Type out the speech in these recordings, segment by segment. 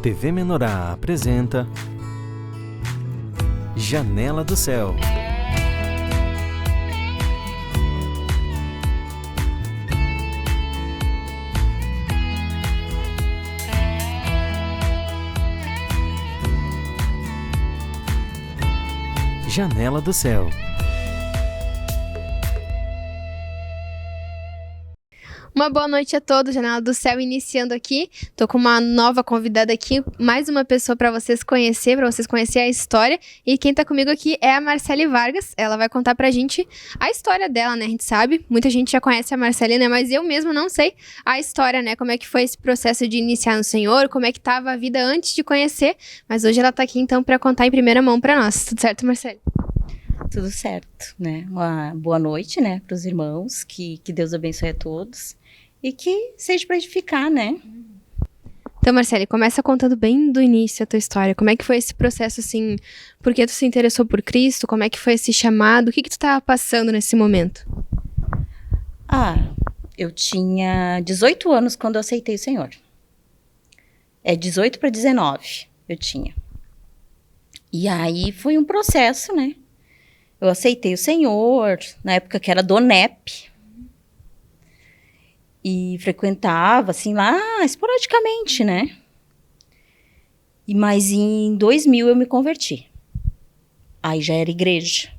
TV Menorá apresenta Janela do Céu. Janela do Céu. Uma boa noite a todos, Janela do Céu iniciando aqui. Tô com uma nova convidada aqui, mais uma pessoa para vocês conhecerem a história. E quem tá comigo aqui é a Marcele Vargas. Ela vai contar pra gente a história dela, né? A gente sabe, muita gente já conhece a Marcele, né? Mas eu mesmo não sei a história, né? Como é que foi esse processo de iniciar no Senhor, como é que tava a vida antes de conhecer. Mas hoje ela tá aqui então para contar em primeira mão pra nós. Tudo certo, Marcele? Tudo certo, né? Uma boa noite, né, para os irmãos, que Deus abençoe a todos e que seja para edificar, né? Então, Marcele, começa contando bem do início a tua história. Como é que foi esse processo, assim, por que tu se interessou por Cristo? Como é que foi esse chamado? O que tu estava passando nesse momento? Eu tinha 18 anos quando eu aceitei o Senhor. 18 para 19 eu tinha. E aí foi um processo, né? Eu aceitei o Senhor, na época que era do NEP. E frequentava, assim, lá esporadicamente, né? Mas em 2000 eu me converti. Aí já era igreja.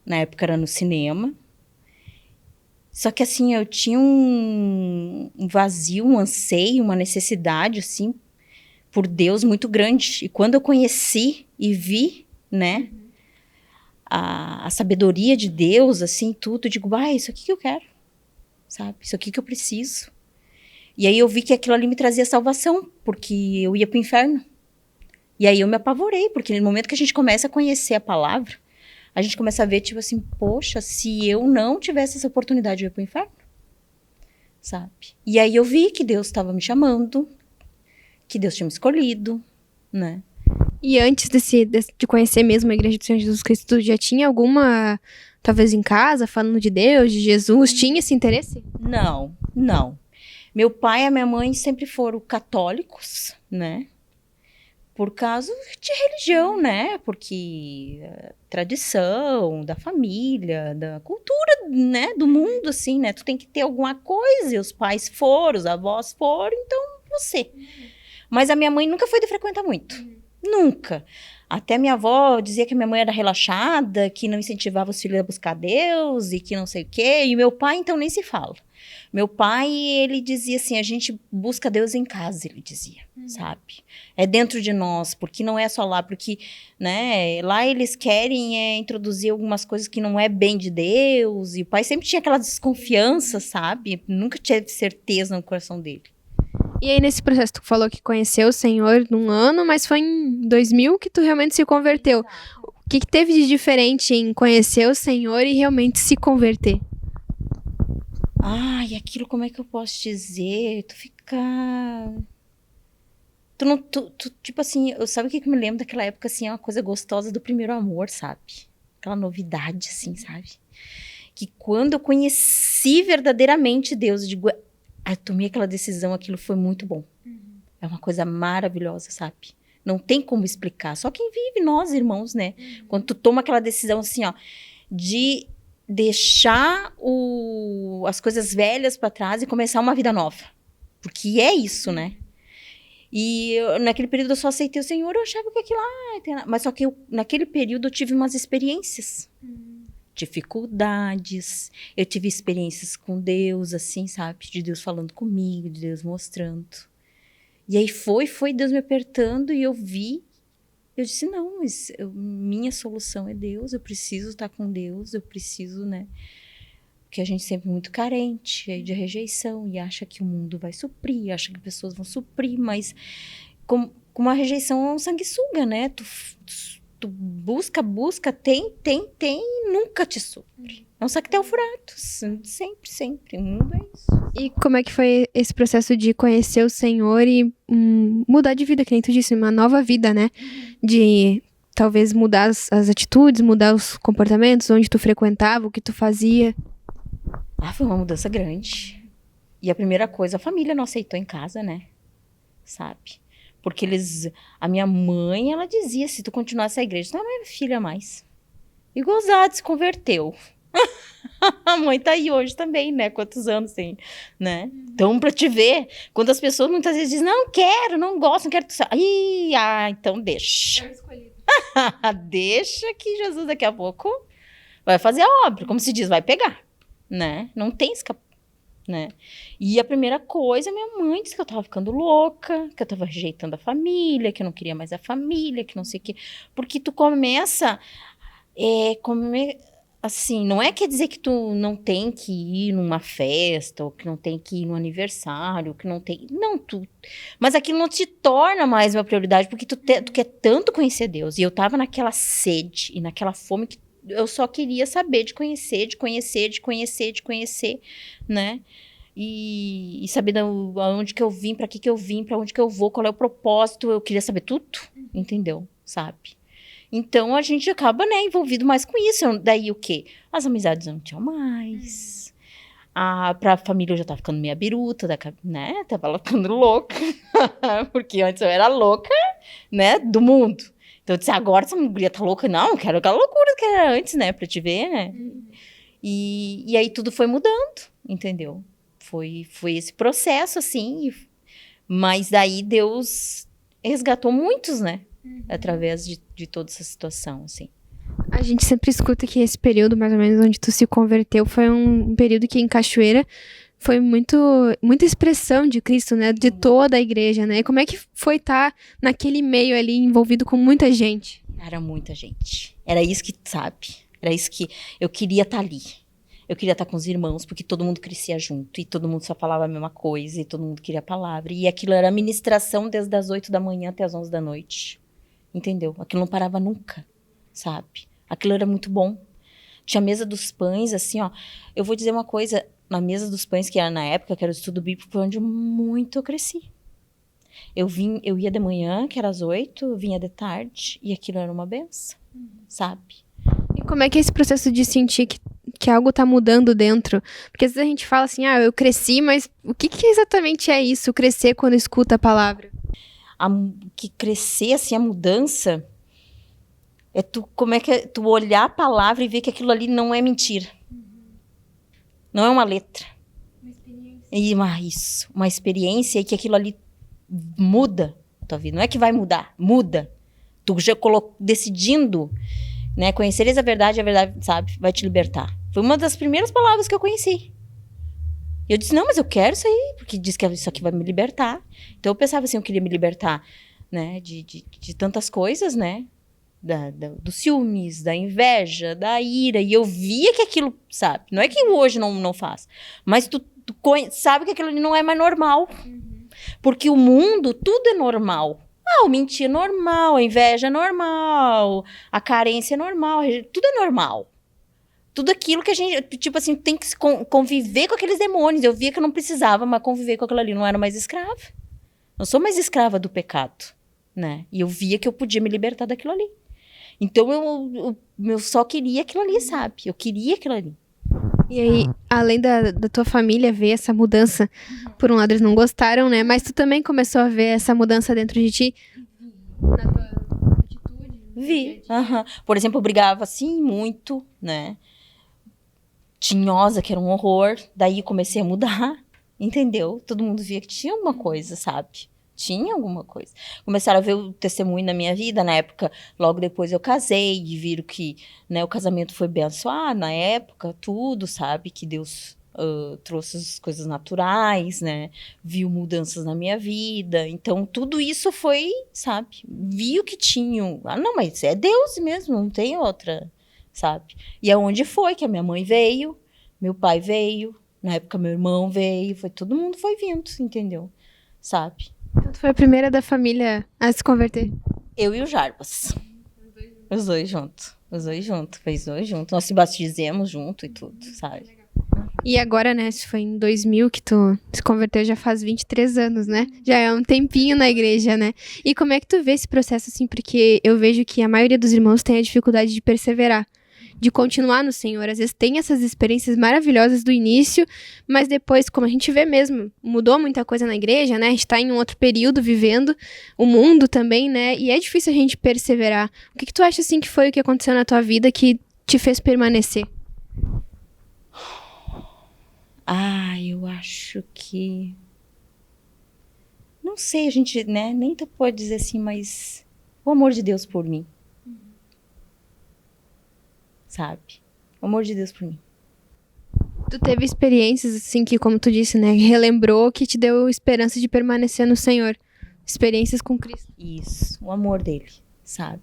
Na época era no cinema. Só que, assim, eu tinha um vazio, um anseio, uma necessidade, assim, por Deus muito grande. E quando eu conheci e vi, né? A sabedoria de Deus, assim, tudo, eu digo, isso aqui que eu quero, sabe? Isso aqui que eu preciso. E aí eu vi que aquilo ali me trazia salvação, porque eu ia pro inferno. E aí eu me apavorei, porque no momento que a gente começa a conhecer a palavra, a gente começa a ver, tipo assim, poxa, se eu não tivesse essa oportunidade, eu ia pro inferno, sabe? E aí eu vi que Deus estava me chamando, que Deus tinha me escolhido, né? E antes de conhecer mesmo a Igreja do Senhor Jesus Cristo, tu já tinha alguma, talvez em casa, falando de Deus, de Jesus? Tinha esse interesse? Não. Meu pai e a minha mãe sempre foram católicos, né? Por causa de religião, né? Porque tradição da família, da cultura, né? Do mundo, assim, né? Tu tem que ter alguma coisa, e os pais foram, os avós foram, então você. Mas a minha mãe nunca foi de frequentar muito. Nunca. Até minha avó dizia que minha mãe era relaxada, que não incentivava os filhos a buscar Deus e que não sei o quê. E meu pai, então, nem se fala. Meu pai, ele dizia assim, a gente busca Deus em casa, ele dizia, sabe? É dentro de nós, porque não é só lá, porque, né, lá eles querem introduzir algumas coisas que não é bem de Deus. E o pai sempre tinha aquela desconfiança, sabe? Nunca teve certeza no coração dele. E aí, nesse processo, tu falou que conheceu o Senhor num ano, mas foi em 2000 que tu realmente se converteu. O que teve de diferente em conhecer o Senhor e realmente se converter? Aquilo, como é que eu posso dizer? Tu fica... tipo assim, sabe o que eu me lembro daquela época, assim, é uma coisa gostosa do primeiro amor, sabe? Aquela novidade, assim, sabe? Que quando eu conheci verdadeiramente Deus, eu digo... eu tomei aquela decisão, aquilo foi muito bom. É uma coisa maravilhosa, sabe? Não tem como explicar. Só quem vive, nós, irmãos, né? Quando tu toma aquela decisão, assim, ó, de deixar as coisas velhas para trás e começar uma vida nova. Porque é isso, né? E naquele período eu só aceitei o Senhor, eu achava que aquilo lá... Mas só que naquele período eu tive umas experiências. Dificuldades, eu tive experiências com Deus, assim, sabe? De Deus falando comigo, de Deus mostrando. E aí foi Deus me apertando e eu vi, eu disse, não, minha solução é Deus, eu preciso estar com Deus, eu preciso, né? Porque a gente sempre é muito carente de rejeição e acha que o mundo vai suprir, acha que pessoas vão suprir, mas como a rejeição é um sanguessuga, né? Tu busca, tem, e nunca te supre. É um sactel furado. Sempre. O mundo é isso. E como é que foi esse processo de conhecer o Senhor e mudar de vida, que nem tu disse, uma nova vida, né? De talvez mudar as atitudes, mudar os comportamentos, onde tu frequentava, o que tu fazia. Foi uma mudança grande. E a primeira coisa, a família não aceitou em casa, né? Sabe? Porque a minha mãe, ela dizia, se tu continuasse a igreja, não é minha filha mais. E gozado, se converteu. A mãe tá aí hoje também, né? Quantos anos tem, né? Então, pra te ver, quando as pessoas muitas vezes dizem, não quero, não gosto, não quero... Então deixa. Deixa que Jesus daqui a pouco vai fazer a obra. Como se diz, vai pegar, né? Não tem né? E a primeira coisa, minha mãe disse que eu tava ficando louca, que eu tava rejeitando a família, que eu não queria mais a família, que não sei o quê. Porque tu começa... assim, não é quer dizer que tu não tem que ir numa festa, ou que não tem que ir no aniversário, que não tem... Não, mas aquilo não te torna mais uma prioridade, porque tu quer tanto conhecer Deus. E eu tava naquela sede e naquela fome que eu só queria saber de conhecer, né? E saber aonde que eu vim, pra que eu vim, pra onde que eu vou, qual é o propósito. Eu queria saber tudo, entendeu? Sabe? Então, a gente acaba, né, envolvido mais com isso. Daí, o quê? As amizades eu não tinha mais. Pra família, eu já tava ficando meia biruta, né? Tava ficando louca. Porque antes eu era louca, né, do mundo. Então, eu disse, agora essa mulher tá louca. Não quero aquela loucura que era antes, né, pra te ver, né? E aí, tudo foi mudando, entendeu? Foi esse processo, assim. Mas daí, Deus resgatou muitos, né? Através de toda essa situação, assim. A gente sempre escuta que esse período, mais ou menos, onde tu se converteu, foi um período que em Cachoeira foi muita expressão de Cristo, né? De toda a igreja, né? E como é que foi estar naquele meio ali, envolvido com muita gente? Era muita gente. Era isso que, sabe? Era isso que eu queria estar ali. Eu queria estar com os irmãos, porque todo mundo crescia junto, e todo mundo só falava a mesma coisa, e todo mundo queria a palavra. E aquilo era ministração desde as 8 da manhã até as 11 da noite. Entendeu? Aquilo não parava nunca, sabe? Aquilo era muito bom. Tinha a mesa dos pães, assim, ó. Eu vou dizer uma coisa, na mesa dos pães, que era na época, que era o estudo bíblico, foi onde muito eu cresci. Eu ia de manhã, que era às 8, eu vinha de tarde, e aquilo era uma benção, sabe? E como é que é esse processo de sentir que algo tá mudando dentro? Porque às vezes a gente fala assim, eu cresci, mas o que exatamente é isso, crescer quando escuta a palavra? Que crescer, assim, a mudança, como é que é tu olhar a palavra e ver que aquilo ali não é mentira. Não é uma letra. Uma experiência. Uma experiência e que aquilo ali muda a tua vida. Não é que vai mudar, muda. Tu já decidindo, né, conheceres a verdade, sabe, vai te libertar. Foi uma das primeiras palavras que eu conheci. E eu disse, não, mas eu quero isso aí, porque diz que isso aqui vai me libertar. Então eu pensava assim, eu queria me libertar, né, de tantas coisas, né, dos ciúmes, da inveja, da ira, e eu via que aquilo, sabe, não é que hoje não faz, mas tu sabe que aquilo ali não é mais normal, porque o mundo, tudo é normal. O mentir é normal, a inveja é normal, a carência é normal, tudo é normal. Tudo aquilo que a gente, tipo assim, tem que conviver com aqueles demônios. Eu via que eu não precisava mais conviver com aquilo ali, não era mais escrava. Não sou mais escrava do pecado, né? E eu via que eu podia me libertar daquilo ali. Então, eu só queria aquilo ali, sabe? Eu queria aquilo ali. E aí, além da tua família ver essa mudança, por um lado eles não gostaram, né? Mas tu também começou a ver essa mudança dentro de ti? Na tua atitude? Vi. Por exemplo, eu brigava assim muito, né? Tinhosa, que era um horror. Daí comecei a mudar, entendeu? Todo mundo via que tinha alguma coisa, sabe? Tinha alguma coisa. Começaram a ver o testemunho na minha vida. Na época, logo depois eu casei e viram que, né, o casamento foi abençoado na época, tudo, sabe? Que Deus trouxe as coisas naturais, né? Viu mudanças na minha vida. Então, tudo isso foi, sabe? Viu que tinha... não, mas é Deus mesmo, não tem outra, sabe? E aonde foi que a minha mãe veio, meu pai veio, na época meu irmão veio, todo mundo foi vindo, entendeu? Sabe? Então, tu foi a primeira da família a se converter? Eu e o Jarbas. Os dois juntos. Fez dois juntos. Nós se batizemos junto e tudo, sabe? E agora, né, se foi em 2000 que tu se converteu, já faz 23 anos, né? Já é um tempinho na igreja, né? E como é que tu vê esse processo, assim? Porque eu vejo que a maioria dos irmãos tem a dificuldade de perseverar. de continuar no Senhor. Às vezes tem essas experiências maravilhosas do início, mas depois, como a gente vê mesmo, mudou muita coisa na igreja, né? A gente tá em um outro período vivendo, o mundo também, né? E é difícil a gente perseverar. O que tu acha, assim, que foi o que aconteceu na tua vida que te fez permanecer? Eu acho que... Não sei, a gente, né, nem tu pode dizer assim, mas o amor de Deus por mim. Sabe? O amor de Deus por mim. Tu teve experiências, assim, que, como tu disse, né, relembrou, que te deu esperança de permanecer no Senhor. Experiências com Cristo. Isso, o amor dele, sabe?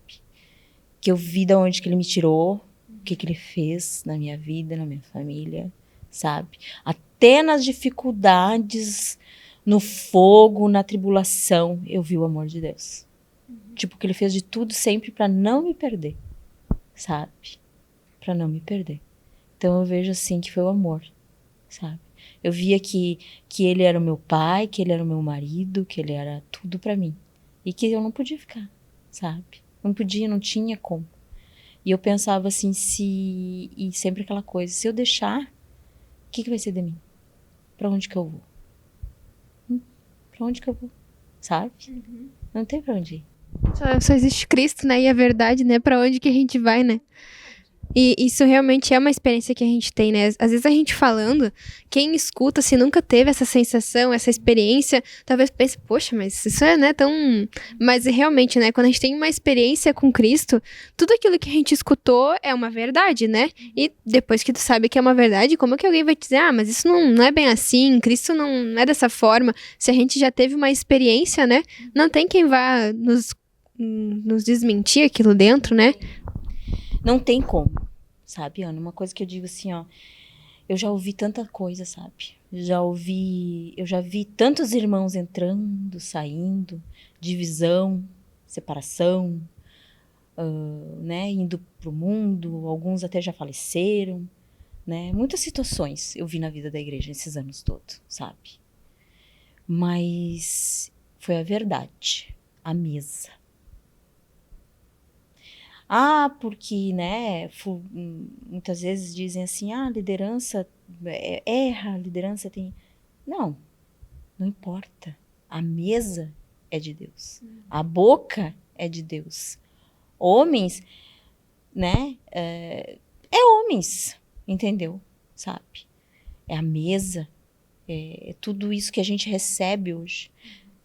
Que eu vi de onde que ele me tirou, o que ele fez na minha vida, na minha família, sabe? Até nas dificuldades, no fogo, na tribulação, eu vi o amor de Deus. Tipo, que ele fez de tudo sempre para não me perder, sabe? Para não me perder. Então eu vejo assim que foi o amor, sabe? Eu via que ele era o meu pai, que ele era o meu marido, que ele era tudo para mim. E que eu não podia ficar, sabe? Não podia, não tinha como. E eu pensava assim, e sempre aquela coisa, se eu deixar, o que vai ser de mim? Para onde que eu vou? Pra onde que eu vou? Sabe? Não tem pra onde ir. Só existe Cristo, né? E a verdade, né? Pra onde que a gente vai, né? E isso realmente é uma experiência que a gente tem, né? Às vezes a gente falando, quem escuta, se nunca teve essa sensação, essa experiência, talvez pense, poxa, mas isso é, né, tão... Mas realmente, né, quando a gente tem uma experiência com Cristo, tudo aquilo que a gente escutou é uma verdade, né? E depois que tu sabe que é uma verdade, como é que alguém vai te dizer, mas isso não é bem assim, Cristo não é dessa forma. Se a gente já teve uma experiência, né, não tem quem vá nos desmentir aquilo dentro, né? Não tem como, sabe, Ana? Uma coisa que eu digo assim, ó, eu já ouvi tanta coisa, sabe? Eu já vi tantos irmãos entrando, saindo, divisão, separação, né, indo pro mundo, alguns até já faleceram, né? Muitas situações eu vi na vida da igreja esses anos todos, sabe? Mas foi a verdade, a mesa. Porque, né, muitas vezes dizem assim, a liderança erra, a liderança tem... Não importa. A mesa é de Deus. A boca é de Deus. Homens, né, é homens, entendeu? Sabe? É a mesa, é tudo isso que a gente recebe hoje,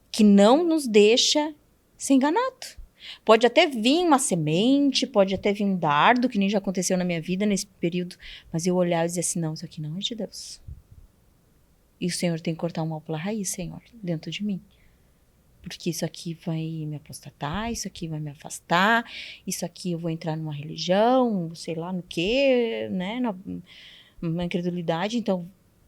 que não nos deixa ser enganado. Pode até vir uma semente, pode até vir um dardo, que nem já aconteceu na minha vida nesse período, mas eu olhava e dizia assim, não, isso aqui não é de Deus. E o Senhor tem que cortar o mal pela raiz, Senhor, dentro de mim. Porque isso aqui vai me apostatar, isso aqui vai me afastar, isso aqui eu vou entrar numa religião, sei lá no quê, né, numa incredulidade, então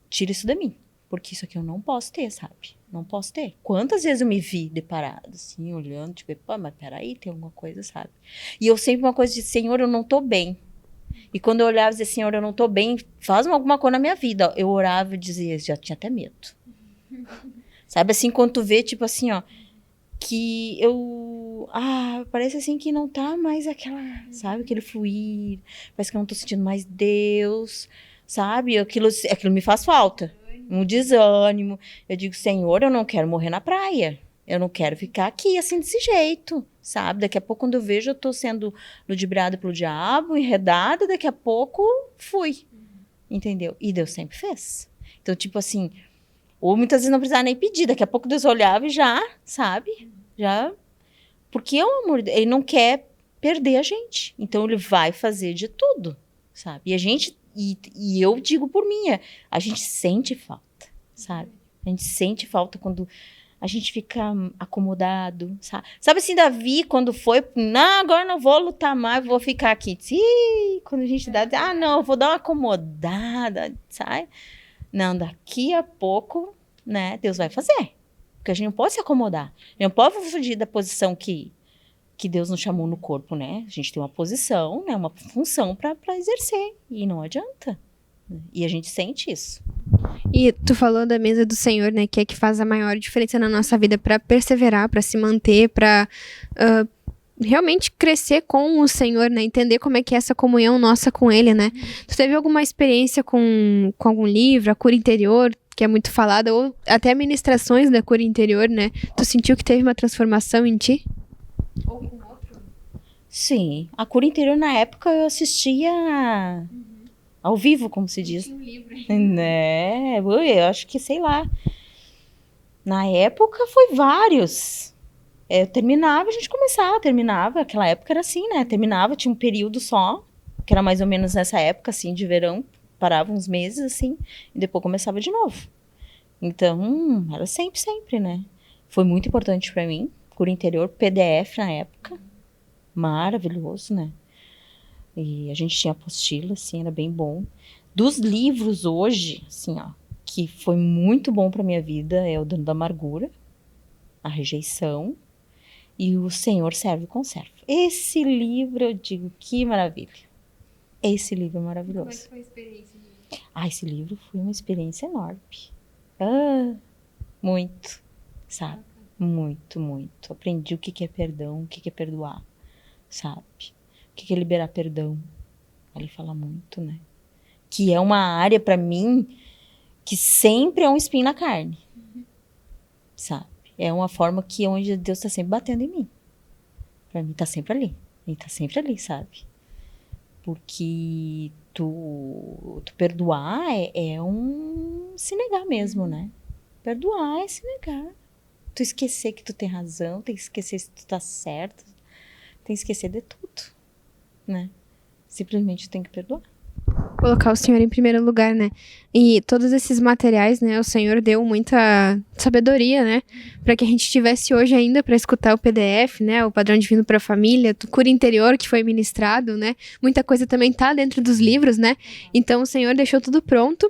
tira isso de mim. Porque isso aqui eu não posso ter, sabe? Não posso ter. Quantas vezes eu me vi deparada, assim, olhando, tipo, pô, mas peraí, tem alguma coisa, sabe? E eu sempre uma coisa de, Senhor, eu não tô bem. E quando eu olhava e dizia, Senhor, eu não tô bem, faz alguma coisa na minha vida. Eu orava e dizia, já tinha até medo. Sabe, assim, quando tu vê, tipo assim, ó, que eu... parece assim que não tá mais aquela, sabe, aquele fluir. Parece que eu não tô sentindo mais Deus, sabe? Aquilo me faz falta. Um desânimo. Eu digo, Senhor, eu não quero morrer na praia. Eu não quero ficar aqui assim desse jeito, sabe? Daqui a pouco, quando eu vejo, eu tô sendo ludibriada pelo diabo, enredada, daqui a pouco fui. Entendeu? E Deus sempre fez. Então, tipo assim, ou muitas vezes não precisava nem pedir, daqui a pouco Deus olhava e já, sabe? Já. Porque é o amor, ele não quer perder a gente. Então, ele vai fazer de tudo, sabe? E a gente... E eu digo por mim, a gente sente falta, sabe? A gente sente falta quando a gente fica acomodado, sabe? Sabe assim, Davi, quando foi, não, agora não vou lutar mais, vou ficar aqui. Quando a gente dá, não, eu vou dar uma acomodada, sabe? Não, daqui a pouco, né, Deus vai fazer. Porque a gente não pode se acomodar. A gente não pode fugir da posição que Deus nos chamou no corpo, né? A gente tem uma posição, né? Uma função para exercer. E não adianta. E a gente sente isso. E tu falou da mesa do Senhor, né? Que é que faz a maior diferença na nossa vida para perseverar, para se manter, para realmente crescer com o Senhor, né? Entender como é que é essa comunhão nossa com Ele, né? Tu teve alguma experiência com algum livro, a cura interior, que é muito falada, ou até ministrações da cura interior, né? Tu sentiu que teve uma transformação em ti? Ou com outro? Sim, a cura interior na época eu assistia ao vivo, como se diz. Um livro. Né? Ui, eu acho que, sei lá. Na época foi vários. Eu terminava, a gente começava, terminava. Aquela época era assim, né? Terminava, tinha um período só, que era mais ou menos nessa época, assim, de verão. Parava uns meses, assim, e depois começava de novo. Então, era sempre, sempre, né? Foi muito importante pra mim. Cura interior, PDF na época. Maravilhoso, né? E a gente tinha apostila, assim, era bem bom. Dos livros hoje, assim, ó, que foi muito bom pra minha vida, é o Dono da Amargura, A Rejeição e O Senhor Serve e Conserva. Esse livro, eu digo, que maravilha. Esse livro é maravilhoso. Como é que foi a experiência? Esse livro foi uma experiência enorme. Muito, sabe? Muito, muito. Aprendi o que é perdão, o que é perdoar, sabe? O que é liberar perdão. Ele fala muito, né? Que é uma área, pra mim, que sempre é um espinho na carne, sabe? É uma forma que onde Deus tá sempre batendo em mim. Pra mim, tá sempre ali. Ele tá sempre ali, sabe? Porque tu perdoar é um se negar mesmo, né? Perdoar é se negar. Tu esquecer que tu tem razão, tem que esquecer se tu tá certo, tem que esquecer de tudo, né? Simplesmente tu tem que perdoar. Colocar o Senhor em primeiro lugar, né? E todos esses materiais, né? O Senhor deu muita sabedoria, né? Para que a gente tivesse hoje ainda para escutar o PDF, né? O Padrão Divino para a Família, Cura Interior que foi ministrado, né? Muita coisa também tá dentro dos livros, né? Então o Senhor deixou tudo pronto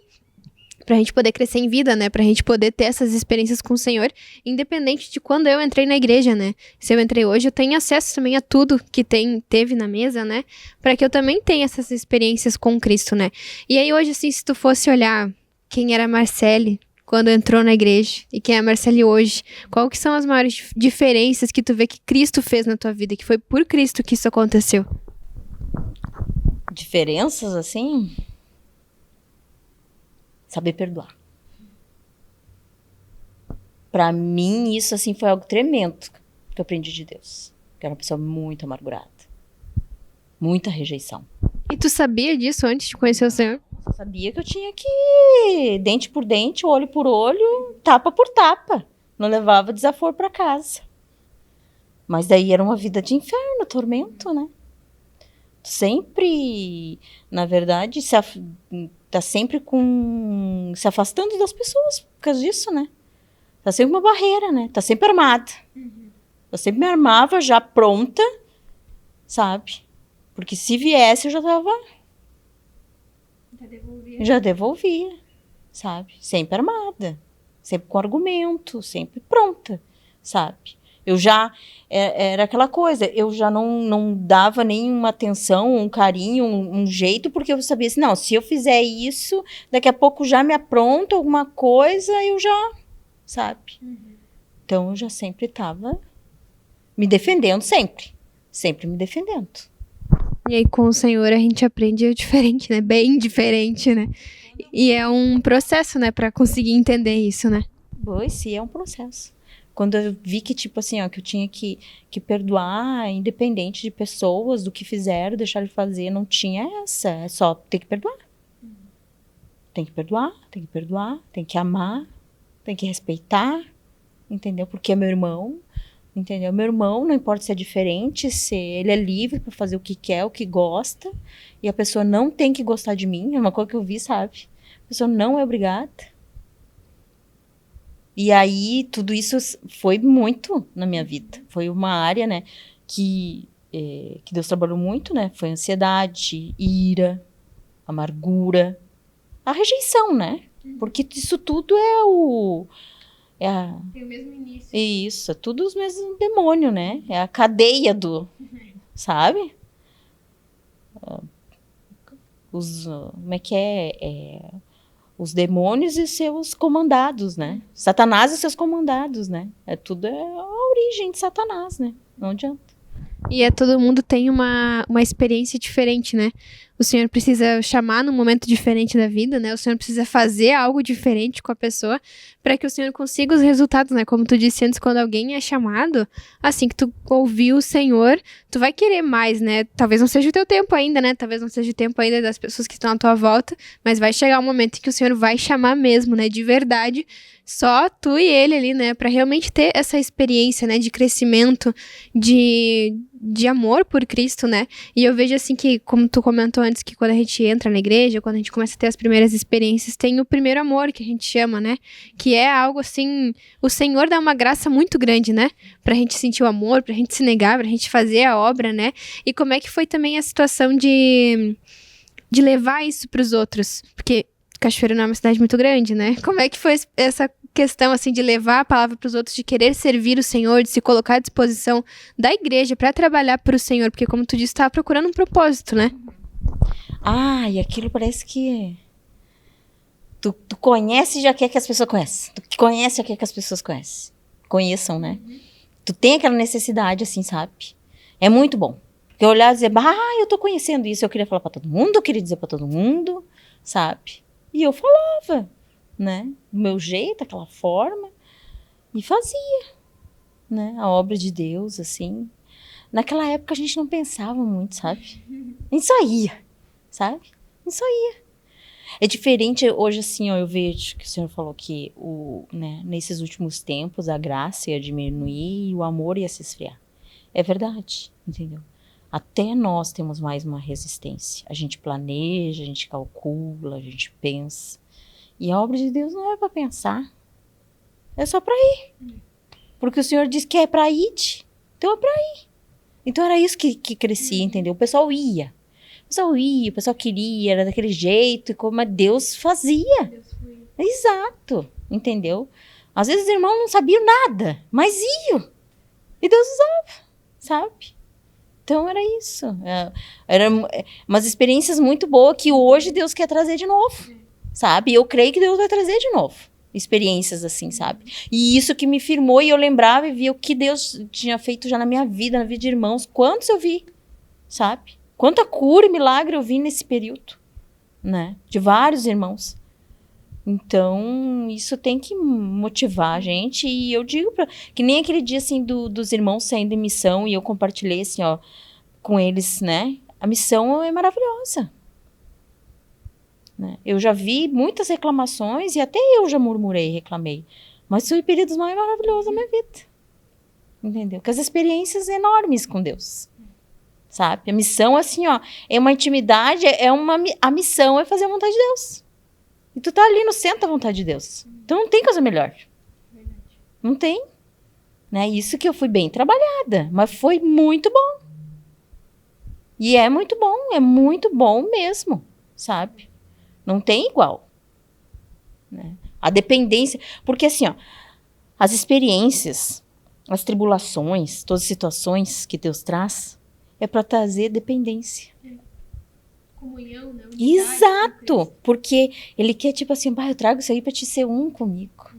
pra gente poder crescer em vida, né? Pra gente poder ter essas experiências com o Senhor, independente de quando eu entrei na igreja, né? Se eu entrei hoje, eu tenho acesso também a tudo que teve na mesa, né? Pra que eu também tenha essas experiências com Cristo, né? E aí hoje, assim, se tu fosse olhar quem era a Marcele quando entrou na igreja e quem é a Marcele hoje, qual que são as maiores diferenças que tu vê que Cristo fez na tua vida, que foi por Cristo que isso aconteceu? Diferenças, assim... Saber perdoar. Pra mim, isso, assim, foi algo tremendo que eu aprendi de Deus. Que era uma pessoa muito amargurada. Muita rejeição. E tu sabia disso antes de conhecer o Senhor? Eu sabia que eu tinha que dente por dente, olho por olho, tapa por tapa. Não levava desaforo pra casa. Mas daí era uma vida de inferno, tormento, né? Sempre, na verdade, tá sempre se afastando das pessoas por causa disso, né? Tá sempre uma barreira, né? Tá sempre armada. Eu sempre me armava já pronta, sabe? Porque se viesse eu já tava... Já devolvia, sabe? Sempre armada. Sempre com argumento, sempre pronta, sabe? Eu já... Era aquela coisa, eu já não dava nenhuma atenção, um carinho, um jeito, porque eu sabia assim, não, se eu fizer isso, daqui a pouco já me apronta alguma coisa, eu já, sabe? Então, eu já sempre estava me defendendo, sempre me defendendo. E aí, com o Senhor, a gente aprende diferente, né? Bem diferente, né? E é um processo, né? Pra conseguir entender isso, né? Pois sim, é um processo. Quando eu vi que, tipo assim, ó, que eu tinha que perdoar, independente de pessoas, do que fizeram, deixar de fazer, não tinha essa. É só ter que perdoar. Tem que perdoar, tem que perdoar, tem que amar, tem que respeitar, entendeu? Porque é meu irmão, entendeu? Meu irmão, não importa se é diferente, se ele é livre para fazer o que quer, o que gosta, e a pessoa não tem que gostar de mim, é uma coisa que eu vi, sabe? A pessoa não é obrigada. E aí, tudo isso foi muito na minha vida. Foi uma área, né, que Deus trabalhou muito, né? Foi ansiedade, ira, amargura, a rejeição, né? Porque isso tudo tem o mesmo início. Isso, é tudo os mesmos demônios, né? É a cadeia sabe? Como é que é? Os demônios e seus comandados, né? Satanás e seus comandados, né? Tudo é a origem de Satanás, né? Não adianta. E todo mundo tem uma experiência diferente, né? O Senhor precisa chamar num momento diferente da vida, né? O Senhor precisa fazer algo diferente com a pessoa para que o Senhor consiga os resultados, né? Como tu disse antes, quando alguém é chamado, assim que tu ouviu o Senhor, tu vai querer mais, né? Talvez não seja o teu tempo ainda, né? Talvez não seja o tempo ainda das pessoas que estão à tua volta, mas vai chegar um momento em que o Senhor vai chamar mesmo, né? De verdade, só tu e ele ali, né? Para realmente ter essa experiência, né? De crescimento, de amor por Cristo, né? E eu vejo assim que, como tu comentou antes, que quando a gente entra na igreja, quando a gente começa a ter as primeiras experiências, tem o primeiro amor, que a gente chama, né? Que é algo assim, o Senhor dá uma graça muito grande, né? Pra gente sentir o amor, pra gente se negar, pra gente fazer a obra, né? E como é que foi também a situação de levar isso pros outros? Porque Cachoeira não é uma cidade muito grande, né? Como é que foi essa questão, assim, de levar a palavra pros outros, de querer servir o Senhor, de se colocar à disposição da igreja pra trabalhar pro Senhor? Porque, como tu disse, tu tava procurando um propósito, né? E aquilo parece que tu conhece e já quer que as pessoas conheçam. Tu conhece e já quer que as pessoas conheçam, né? Tu tem aquela necessidade, assim, sabe? É muito bom. Porque olhar e dizer, eu tô conhecendo isso, eu queria falar pra todo mundo, eu queria dizer pra todo mundo, sabe? E eu falava, né? Do meu jeito, aquela forma, e fazia, né? A obra de Deus, assim. Naquela época a gente não pensava muito, sabe? A gente só ia, sabe? A gente só ia. É diferente hoje, assim, ó, eu vejo que o senhor falou que nesses últimos tempos a graça ia diminuir e o amor ia se esfriar. É verdade, entendeu? Até nós temos mais uma resistência. A gente planeja, a gente calcula, a gente pensa. E a obra de Deus não é para pensar. É só para ir. Porque o Senhor disse que é para ir. Então é para ir. Então era isso que crescia, entendeu? O pessoal ia. O pessoal queria, era daquele jeito. E como Deus fazia. Exato, entendeu? Às vezes os irmãos não sabiam nada, mas iam. E Deus usava, sabe? Então era isso. Era umas experiências muito boas que hoje Deus quer trazer de novo, sabe? Eu creio que Deus vai trazer de novo experiências assim, sabe? E isso que me firmou e eu lembrava e via o que Deus tinha feito já na minha vida, na vida de irmãos. Quantos eu vi, sabe? Quanta cura e milagre eu vi nesse período, né? De vários irmãos. Então, isso tem que motivar a gente. E eu digo que nem aquele dia, assim, dos irmãos saindo em missão, e eu compartilhei, assim, ó, com eles, né? A missão é maravilhosa. Né? Eu já vi muitas reclamações, e até eu já murmurei, reclamei. Mas foi períodos mais maravilhosos da minha vida. Entendeu? Com as experiências enormes com Deus. Sabe? A missão, assim, ó, é uma intimidade, a missão é fazer a vontade de Deus. E tu tá ali no centro da vontade de Deus. Então não tem coisa melhor. Verdade. Não tem. Né? Isso que eu fui bem trabalhada. Mas foi muito bom. E é muito bom mesmo. Sabe? Não tem igual. Né? A dependência. Porque assim, ó, as experiências, as tribulações, todas as situações que Deus traz, é para trazer dependência. Comunhão, né? Exato, porque ele quer tipo assim, eu trago isso aí para te ser um comigo.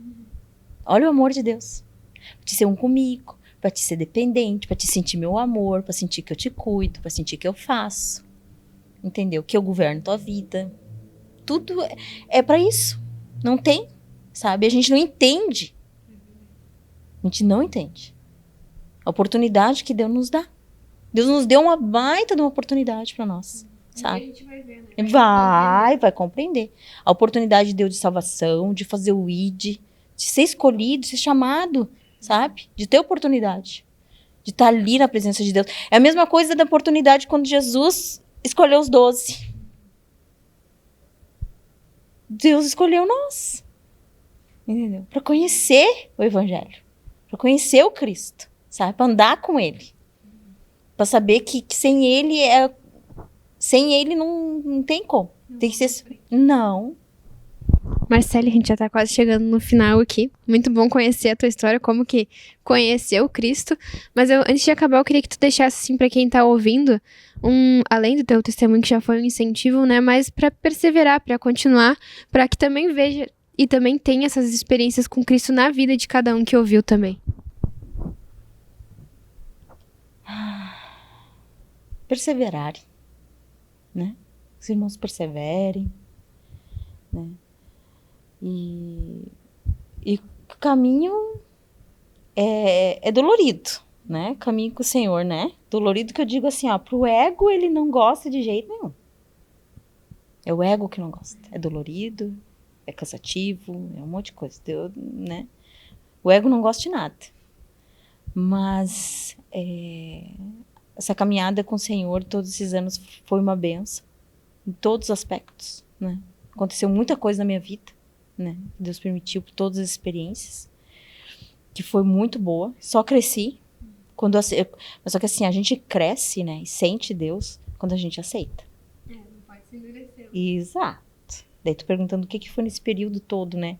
Olha o amor de Deus. Pra te ser um comigo, para te ser dependente, para te sentir meu amor, para sentir que eu te cuido, para sentir que eu faço. Entendeu? Que eu governo tua vida. Tudo é para isso. Não tem, sabe? A gente não entende. A gente não entende. A oportunidade que Deus nos dá. Deus nos deu uma baita de uma oportunidade para nós. Sabe? A gente vai ver, né? Vai compreender. A oportunidade de Deus de salvação, de fazer o ID, de ser escolhido, de ser chamado, sabe? De ter oportunidade. De estar ali na presença de Deus. É a mesma coisa da oportunidade quando Jesus escolheu os 12. Deus escolheu nós. Entendeu? Para conhecer o Evangelho. Para conhecer o Cristo. Sabe? Para andar com Ele. Para saber que sem Ele não tem como. Tem que ser... Não. Marcele, a gente já tá quase chegando no final aqui. Muito bom conhecer a tua história, como que conheceu o Cristo. Mas antes de acabar, eu queria que tu deixasse, assim, pra quem tá ouvindo, além do teu testemunho, que já foi um incentivo, né? Mas pra perseverar, pra continuar, pra que também veja e também tenha essas experiências com Cristo na vida de cada um que ouviu também. perseverarem, né? Os irmãos perseverem, né? E o caminho é dolorido, né? Caminho com o Senhor, né? Dolorido que eu digo assim, ó, pro ego ele não gosta de jeito nenhum. É o ego que não gosta. É dolorido, é cansativo, é um monte de coisa, né? O ego não gosta de nada. Mas essa caminhada com o Senhor todos esses anos foi uma benção, em todos os aspectos, né? Aconteceu muita coisa na minha vida, né? Deus permitiu por todas as experiências, que foi muito boa. Só cresci. Mas só que assim, a gente cresce, né? E sente Deus quando a gente aceita. Não pode se endurecer. Exato. Daí tu perguntando o que foi nesse período todo, né?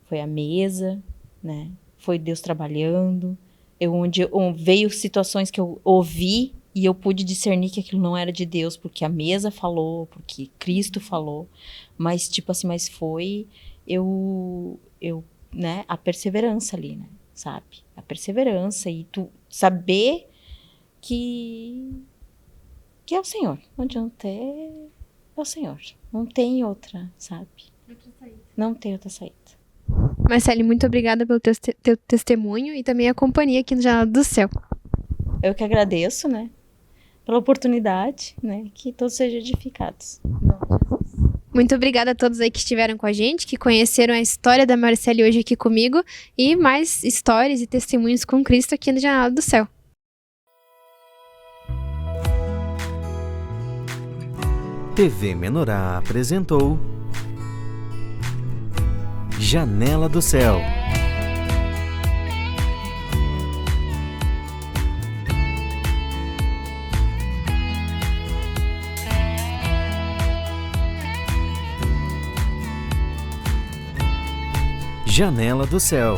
Foi a mesa, né? Foi Deus trabalhando. Onde veio situações que eu ouvi e eu pude discernir que aquilo não era de Deus, porque a mesa falou, porque Cristo falou. Mas, tipo assim, foi né? A perseverança ali, né? Sabe? A perseverança e tu saber que é o Senhor. Onde não tem, é o Senhor. Não tem outra, sabe? Não tem outra saída. Marcele, muito obrigada pelo teu testemunho e também a companhia aqui no Janela do Céu. Eu que agradeço, né? Pela oportunidade, né? Que todos sejam edificados. Muito obrigada a todos aí que estiveram com a gente, que conheceram a história da Marcele hoje aqui comigo e mais histórias e testemunhos com Cristo aqui no Janela do Céu. TV Menorá apresentou Janela do Céu. Janela do Céu.